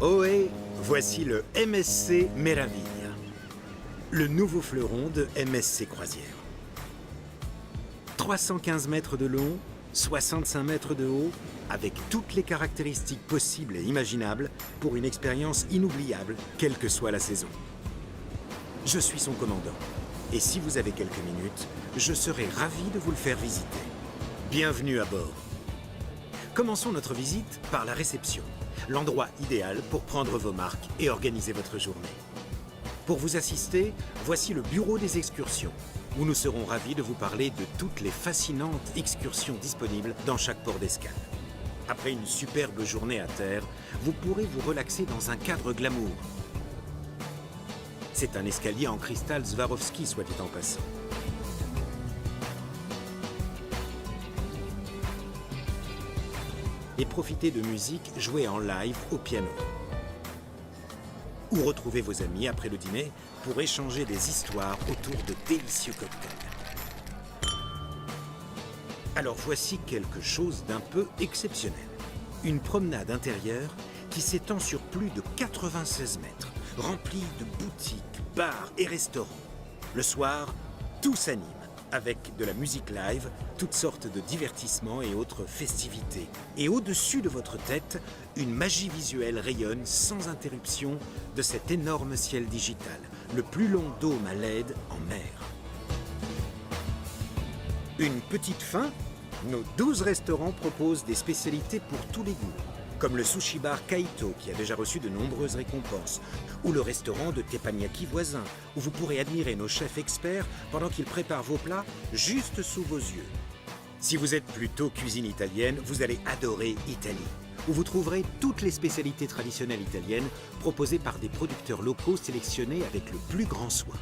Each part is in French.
Ohé, voici le MSC Meraviglia, le nouveau fleuron de MSC Croisière. 315 mètres de long, 65 mètres de haut, avec toutes les caractéristiques possibles et imaginables pour une expérience inoubliable, quelle que soit la saison. Je suis son commandant, et si vous avez quelques minutes, je serai ravi de vous le faire visiter. Bienvenue à bord. Commençons notre visite par la réception, l'endroit idéal pour prendre vos marques et organiser votre journée. Pour vous assister, voici le bureau des excursions, où nous serons ravis de vous parler de toutes les fascinantes excursions disponibles dans chaque port d'escale. Après une superbe journée à terre, vous pourrez vous relaxer dans un cadre glamour. C'est un escalier en cristal Swarovski, soit dit en passant. Et profitez de musique jouée en live au piano. Ou retrouvez vos amis après le dîner pour échanger des histoires autour de délicieux cocktails. Alors voici quelque chose d'un peu exceptionnel. Une promenade intérieure qui s'étend sur plus de 96 mètres, remplie de boutiques, bars et restaurants. Le soir, tout s'anime avec de la musique live, toutes sortes de divertissements et autres festivités. Et au-dessus de votre tête, une magie visuelle rayonne sans interruption de cet énorme ciel digital, le plus long dôme à LED en mer. Une petite fin, nos 12 restaurants proposent des spécialités pour tous les goûts, comme le sushi bar Kaito qui a déjà reçu de nombreuses récompenses, ou le restaurant de teppanyaki voisin, où vous pourrez admirer nos chefs experts pendant qu'ils préparent vos plats juste sous vos yeux. Si vous êtes plutôt cuisine italienne, vous allez adorer Italie, où vous trouverez toutes les spécialités traditionnelles italiennes proposées par des producteurs locaux sélectionnés avec le plus grand soin.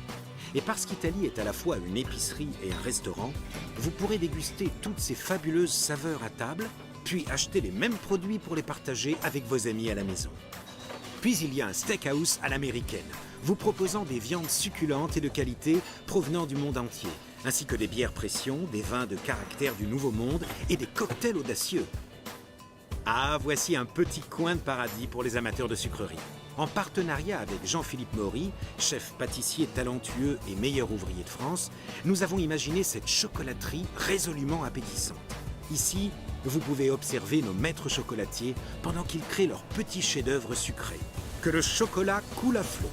Et parce qu'Italie est à la fois une épicerie et un restaurant, vous pourrez déguster toutes ces fabuleuses saveurs à table, puis acheter les mêmes produits pour les partager avec vos amis à la maison. Puis il y a un steakhouse à l'américaine, vous proposant des viandes succulentes et de qualité provenant du monde entier, ainsi que des bières pression, des vins de caractère du Nouveau Monde et des cocktails audacieux. Ah, voici un petit coin de paradis pour les amateurs de sucreries. En partenariat avec Jean-Philippe Maury, chef pâtissier talentueux et meilleur ouvrier de France, nous avons imaginé cette chocolaterie résolument appétissante. Ici, vous pouvez observer nos maîtres chocolatiers pendant qu'ils créent leurs petits chefs-d'œuvre sucrés. Que le chocolat coule à flot.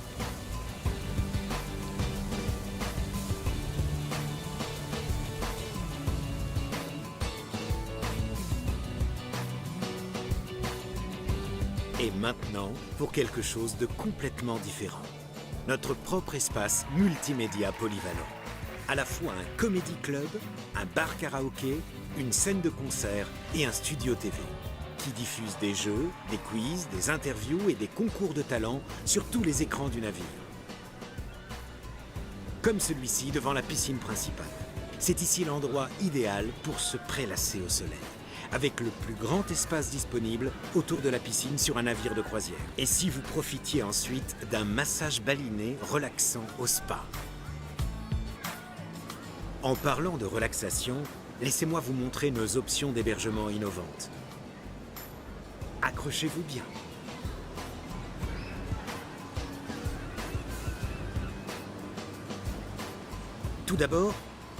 Et maintenant, pour quelque chose de complètement différent. Notre propre espace multimédia polyvalent. À la fois un comédie club, un bar karaoké, une scène de concert et un studio TV qui diffuse des jeux, des quiz, des interviews et des concours de talent sur tous les écrans du navire. Comme celui-ci devant la piscine principale. C'est ici l'endroit idéal pour se prélasser au soleil, avec le plus grand espace disponible autour de la piscine sur un navire de croisière. Et si vous profitiez ensuite d'un massage baliné relaxant au spa. En parlant de relaxation, laissez-moi vous montrer nos options d'hébergement innovantes. Accrochez-vous bien. Tout d'abord,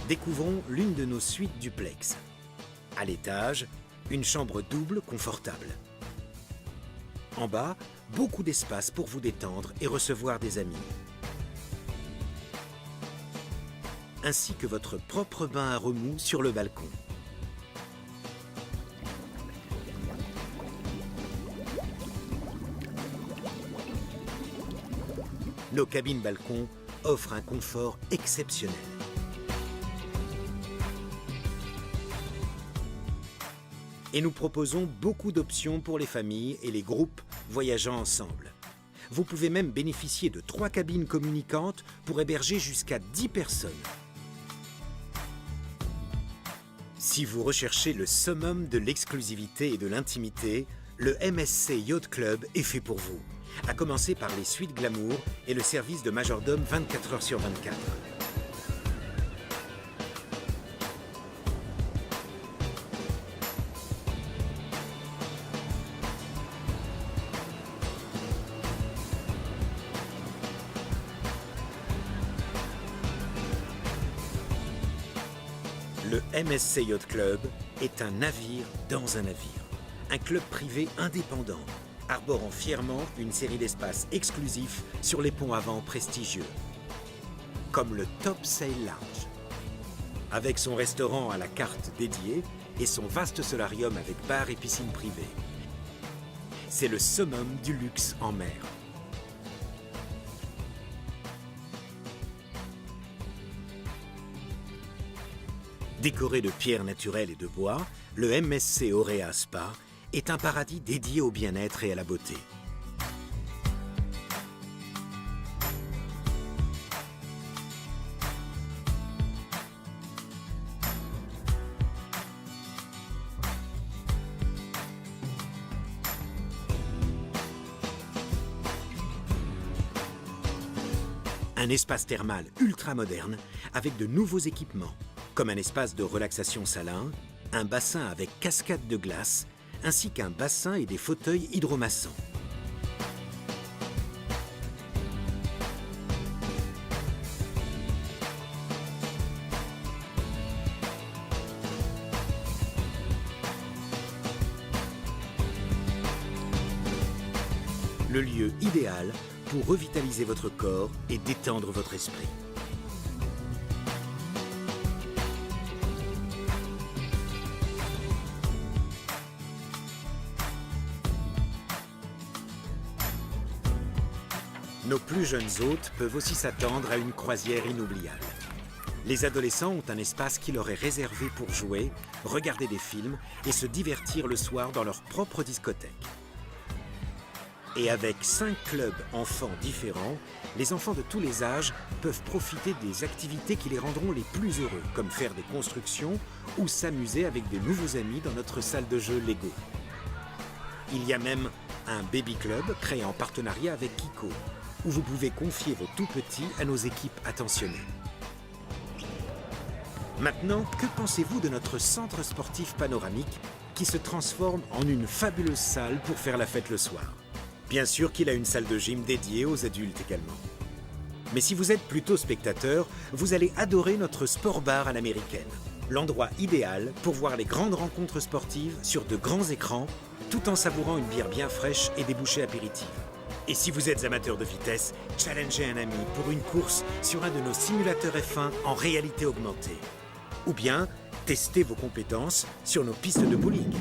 découvrons l'une de nos suites duplex. À l'étage, une chambre double confortable. En bas, beaucoup d'espace pour vous détendre et recevoir des amis. Ainsi que votre propre bain à remous sur le balcon. Nos cabines balcons offrent un confort exceptionnel. Et nous proposons beaucoup d'options pour les familles et les groupes voyageant ensemble. Vous pouvez même bénéficier de 3 cabines communicantes pour héberger jusqu'à 10 personnes. Si vous recherchez le summum de l'exclusivité et de l'intimité, le MSC Yacht Club est fait pour vous. À commencer par les suites glamour et le service de majordome 24 heures sur 24. Le MSC Yacht Club est un navire dans un navire. Un club privé indépendant, arborant fièrement une série d'espaces exclusifs sur les ponts avant prestigieux. Comme le Top Sail Lounge. Avec son restaurant à la carte dédié et son vaste solarium avec bar et piscine privée. C'est le summum du luxe en mer. Décoré de pierres naturelles et de bois, le MSC Auréa Spa est un paradis dédié au bien-être et à la beauté. Un espace thermal ultra moderne avec de nouveaux équipements, comme un espace de relaxation salin, un bassin avec cascade de glace, ainsi qu'un bassin et des fauteuils hydromassants. Le lieu idéal pour revitaliser votre corps et détendre votre esprit. Nos plus jeunes hôtes peuvent aussi s'attendre à une croisière inoubliable. Les adolescents ont un espace qui leur est réservé pour jouer, regarder des films et se divertir le soir dans leur propre discothèque. Et avec 5 clubs enfants différents, les enfants de tous les âges peuvent profiter des activités qui les rendront les plus heureux, comme faire des constructions ou s'amuser avec des nouveaux amis dans notre salle de jeu Lego. Il y a même un baby club créé en partenariat avec Kiko, où vous pouvez confier vos tout-petits à nos équipes attentionnées. Maintenant, que pensez-vous de notre centre sportif panoramique qui se transforme en une fabuleuse salle pour faire la fête le soir? Bien sûr qu'il a une salle de gym dédiée aux adultes également. Mais si vous êtes plutôt spectateur, vous allez adorer notre sport bar à l'américaine. L'endroit idéal pour voir les grandes rencontres sportives sur de grands écrans, tout en savourant une bière bien fraîche et des bouchées apéritives. Et si vous êtes amateur de vitesse, challengez un ami pour une course sur un de nos simulateurs F1 en réalité augmentée. Ou bien, testez vos compétences sur nos pistes de bowling.